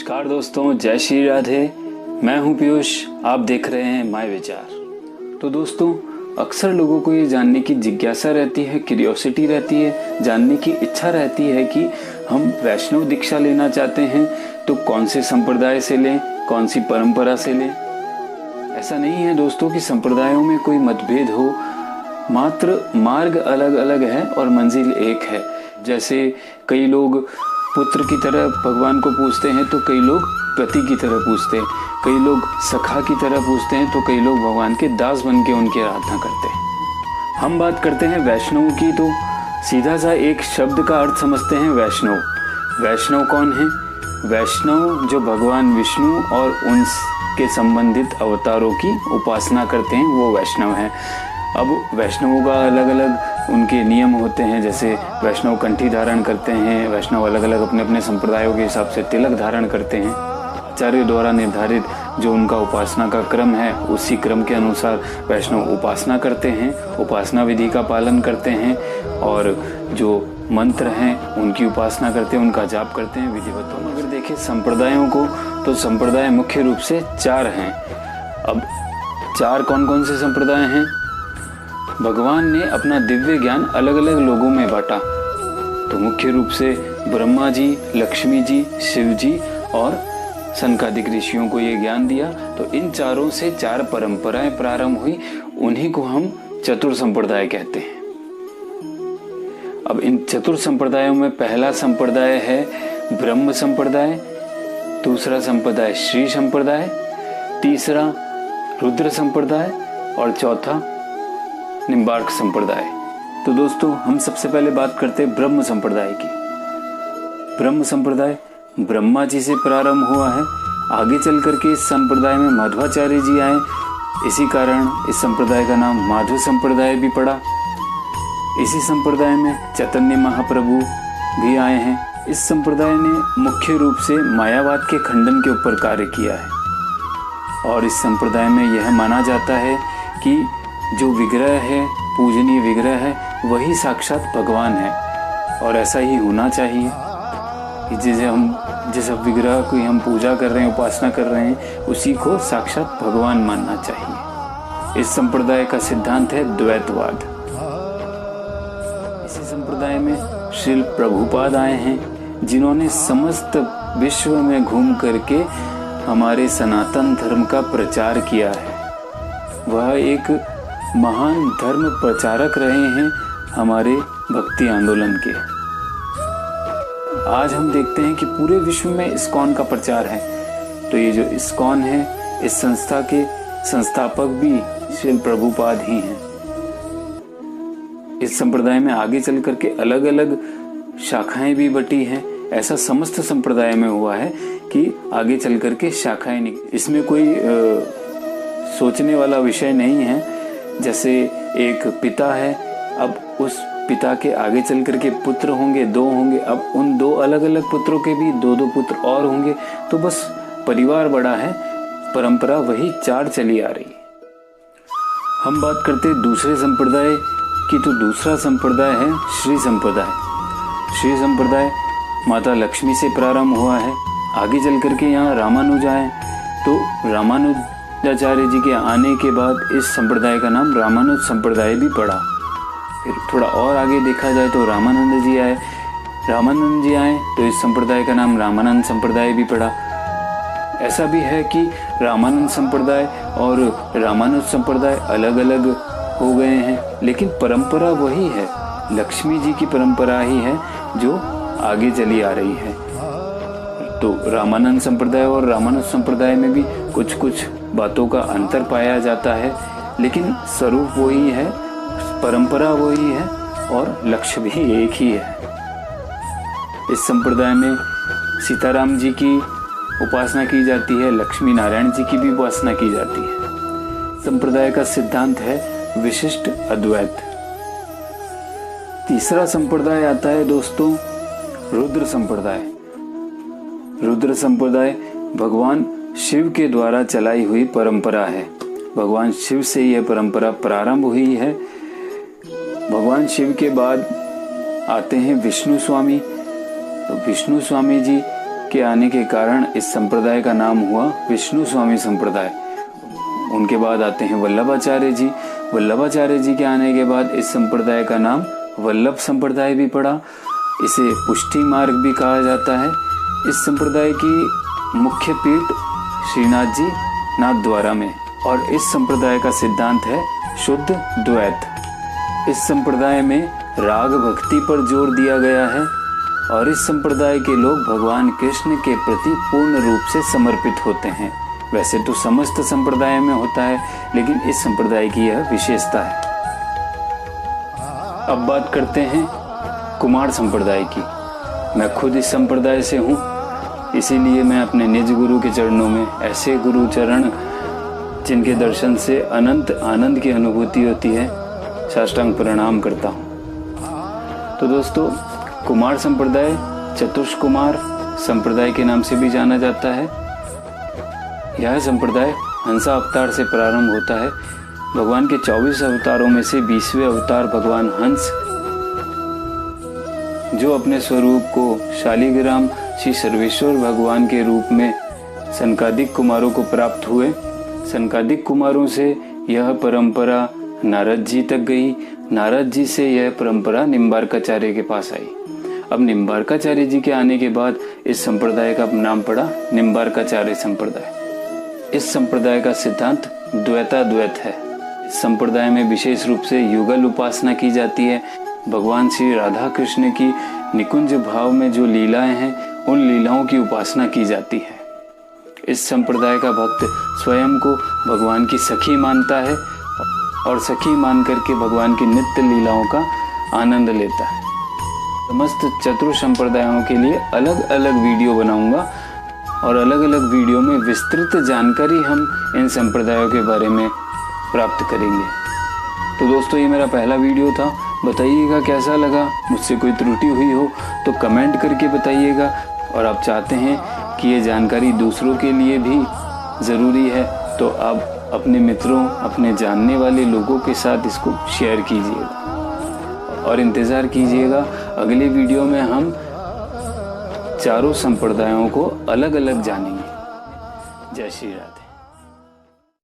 नमस्कार दोस्तों, जय श्री राधे। मैं हूं पीयूष, आप देख रहे हैं माय विचार। तो दोस्तों, अक्सर लोगों को ये जानने की जिज्ञासा रहती है, क्यूरियोसिटी रहती है, जानने की इच्छा रहती है कि हम वैष्णव दीक्षा लेना चाहते हैं तो कौन से संप्रदाय से लें, कौन सी परंपरा से लें। ऐसा नहीं है दोस्तों कि संप्रदायों में कोई मतभेद हो, मात्र मार्ग अलग अलग है और मंजिल एक है। जैसे कई लोग पुत्र की तरह भगवान को पूजते हैं तो कई लोग पति की तरह पूजते हैं, कई लोग सखा की तरह पूजते हैं तो कई लोग भगवान के दास बन के उनकी आराधना करते हैं। हम बात करते हैं वैष्णव की तो सीधा सा एक शब्द का अर्थ समझते हैं वैष्णव। वैष्णव कौन है? वैष्णव जो भगवान विष्णु और उनके संबंधित अवतारों की उपासना करते हैं वो वैष्णव है। अब वैष्णवों का अलग अलग उनके नियम होते हैं, जैसे वैष्णव कंठी धारण करते हैं, वैष्णव अलग अलग अपने अपने संप्रदायों के हिसाब से तिलक धारण करते हैं। आचार्य द्वारा निर्धारित जो उनका उपासना का क्रम है उसी क्रम के अनुसार वैष्णव उपासना करते हैं, उपासना विधि का पालन करते हैं और जो मंत्र हैं उनकी उपासना करते हैं, उनका जाप करते हैं विधिवत। अगर देखें संप्रदायों को तो संप्रदाय मुख्य रूप से 4 हैं। अब 4 कौन कौन से संप्रदाय हैं? भगवान ने अपना दिव्य ज्ञान अलग अलग लोगों में बांटा, तो मुख्य रूप से ब्रह्मा जी, लक्ष्मी जी, शिव जी और सनकादिक ऋषियों को ये ज्ञान दिया। तो इन चारों से 4 परंपराएं प्रारंभ हुई, उन्हीं को हम चतुर संप्रदाय कहते हैं। अब इन चतुर संप्रदायों में पहला संप्रदाय है ब्रह्म संप्रदाय, दूसरा संप्रदाय श्री संप्रदाय, तीसरा रुद्र संप्रदाय और चौथा निम्बार्क संप्रदाय। तो दोस्तों, हम सबसे पहले बात करते हैं ब्रह्म संप्रदाय की। ब्रह्म संप्रदाय ब्रह्मा जी से प्रारंभ हुआ है। आगे चल करके इस संप्रदाय में माधवाचार्य जी आए, इसी कारण इस संप्रदाय का नाम माधव संप्रदाय भी पड़ा। इसी संप्रदाय में चैतन्य महाप्रभु भी आए हैं। इस संप्रदाय ने मुख्य रूप से मायावाद के खंडन के ऊपर कार्य किया है और इस संप्रदाय में यह माना जाता है कि जो विग्रह है, पूजनीय विग्रह है, वही साक्षात भगवान है और ऐसा ही होना चाहिए कि जिस विग्रह की हम पूजा कर रहे हैं, उपासना कर रहे हैं, उसी को साक्षात भगवान मानना चाहिए। इस संप्रदाय का सिद्धांत है द्वैतवाद। इसी संप्रदाय में श्रील प्रभुपाद आए हैं, जिन्होंने समस्त विश्व में घूम करके हमारे सनातन धर्म का प्रचार किया है। वह एक महान धर्म प्रचारक रहे हैं हमारे भक्ति आंदोलन के। आज हम देखते हैं कि पूरे विश्व में इस्कॉन का प्रचार है। तो ये जो इस्कॉन है, इस संस्था के संस्थापक भी श्रील प्रभुपाद ही हैं। इस संप्रदाय में आगे चल करके अलग अलग शाखाएं भी बटी हैं। ऐसा समस्त संप्रदाय में हुआ है कि आगे चल करके शाखाएं निकली। इसमें कोई सोचने वाला विषय नहीं है। जैसे एक पिता है, अब उस पिता के आगे चल करके पुत्र होंगे, 2 होंगे, अब उन 2 अलग अलग पुत्रों के भी 2-2 पुत्र और होंगे, तो बस परिवार बड़ा है, परंपरा वही 4 चली आ रही है। हम बात करते हैं दूसरे संप्रदाय की, तो दूसरा संप्रदाय है श्री संप्रदाय। श्री संप्रदाय माता लक्ष्मी से प्रारंभ हुआ है। आगे चल करके यहाँ रामानुज आए, तो रामानुजाचार्य जी के आने के बाद इस संप्रदाय का नाम रामानुज संप्रदाय भी पड़ा। फिर थोड़ा और आगे देखा जाए तो रामानंद जी आए। रामानंद जी आए तो इस संप्रदाय का नाम रामानंद संप्रदाय भी पड़ा। ऐसा भी है कि रामानंद संप्रदाय और रामानुज संप्रदाय अलग अलग हो गए हैं, लेकिन परंपरा वही है। लक्ष्मी जी की परंपरा ही है जो आगे चली आ रही है। तो रामानंद संप्रदाय और रामानुज संप्रदाय में भी कुछ कुछ बातों का अंतर पाया जाता है, लेकिन स्वरूप वही है, परंपरा वही है और लक्ष्य भी एक ही है। इस संप्रदाय में सीताराम जी की उपासना की जाती है, लक्ष्मी नारायण जी की भी उपासना की जाती है। संप्रदाय का सिद्धांत है विशिष्ट अद्वैत। तीसरा संप्रदाय आता है दोस्तों रुद्र संप्रदाय। रुद्र संप्रदाय भगवान शिव के द्वारा चलाई हुई परंपरा है। भगवान शिव से यह परंपरा प्रारंभ हुई है। भगवान शिव के बाद आते हैं विष्णु स्वामी। तो विष्णु स्वामी जी के आने के कारण इस संप्रदाय का नाम हुआ विष्णु स्वामी संप्रदाय। उनके बाद आते हैं वल्लभाचार्य जी। वल्लभाचार्य जी के आने के बाद इस संप्रदाय का नाम वल्लभ संप्रदाय भी पड़ा। इसे पुष्टि मार्ग भी कहा जाता है। इस संप्रदाय की मुख्य पीठ श्रीनाथ जी नाथ द्वारा में, और इस संप्रदाय का सिद्धांत है शुद्ध द्वैत। इस संप्रदाय में राग भक्ति पर जोर दिया गया है और इस संप्रदाय के लोग भगवान कृष्ण के प्रति पूर्ण रूप से समर्पित होते हैं। वैसे तो समस्त संप्रदाय में होता है, लेकिन इस संप्रदाय की यह विशेषता है। अब बात करते हैं कुमार संप्रदाय की। मैं खुद इस संप्रदाय से हूँ, इसीलिए मैं अपने निज गुरु के चरणों में, ऐसे गुरु चरण जिनके दर्शन से अनंत आनंद की अनुभूति होती है, साष्टांग प्रणाम करता हूँ। तो दोस्तों, कुमार संप्रदाय चतुष्क कुमार संप्रदाय के नाम से भी जाना जाता है। यह संप्रदाय हंसा अवतार से प्रारंभ होता है। भगवान के 24 अवतारों में से 20वें अवतार भगवान हंस, जो अपने स्वरूप को शालिग्राम श्री सर्वेश्वर भगवान के रूप में सनकादिक कुमारों को प्राप्त हुए। सनकादिक कुमारों से यह परंपरा नारद जी तक गई। नारद जी से यह परंपरा निम्बार्काचार्य के पास आई। अब निम्बार्काचार्य जी के आने के बाद इस संप्रदाय का नाम पड़ा निम्बार्काचार्य संप्रदाय। इस संप्रदाय का सिद्धांत द्वैताद्वैत है। इस संप्रदाय में विशेष रूप से युगल उपासना की जाती है। भगवान श्री राधा कृष्ण की निकुंज भाव में जो लीलाएं हैं, उन लीलाओं की उपासना की जाती है। इस संप्रदाय का भक्त स्वयं को भगवान की सखी मानता है और सखी मान करके भगवान की नित्य लीलाओं का आनंद लेता है। समस्त चतुर संप्रदायों के लिए अलग अलग वीडियो बनाऊंगा और अलग अलग वीडियो में विस्तृत जानकारी हम इन संप्रदायों के बारे में प्राप्त करेंगे। तो दोस्तों, ये मेरा पहला वीडियो था। बताइएगा कैसा लगा। मुझसे कोई त्रुटि हुई हो तो कमेंट करके बताइएगा। और आप चाहते हैं कि ये जानकारी दूसरों के लिए भी ज़रूरी है, तो आप अपने मित्रों, अपने जानने वाले लोगों के साथ इसको शेयर कीजिएगा और इंतज़ार कीजिएगा। अगले वीडियो में हम चारों संप्रदायों को अलग अलग जानेंगे। जय श्री राम।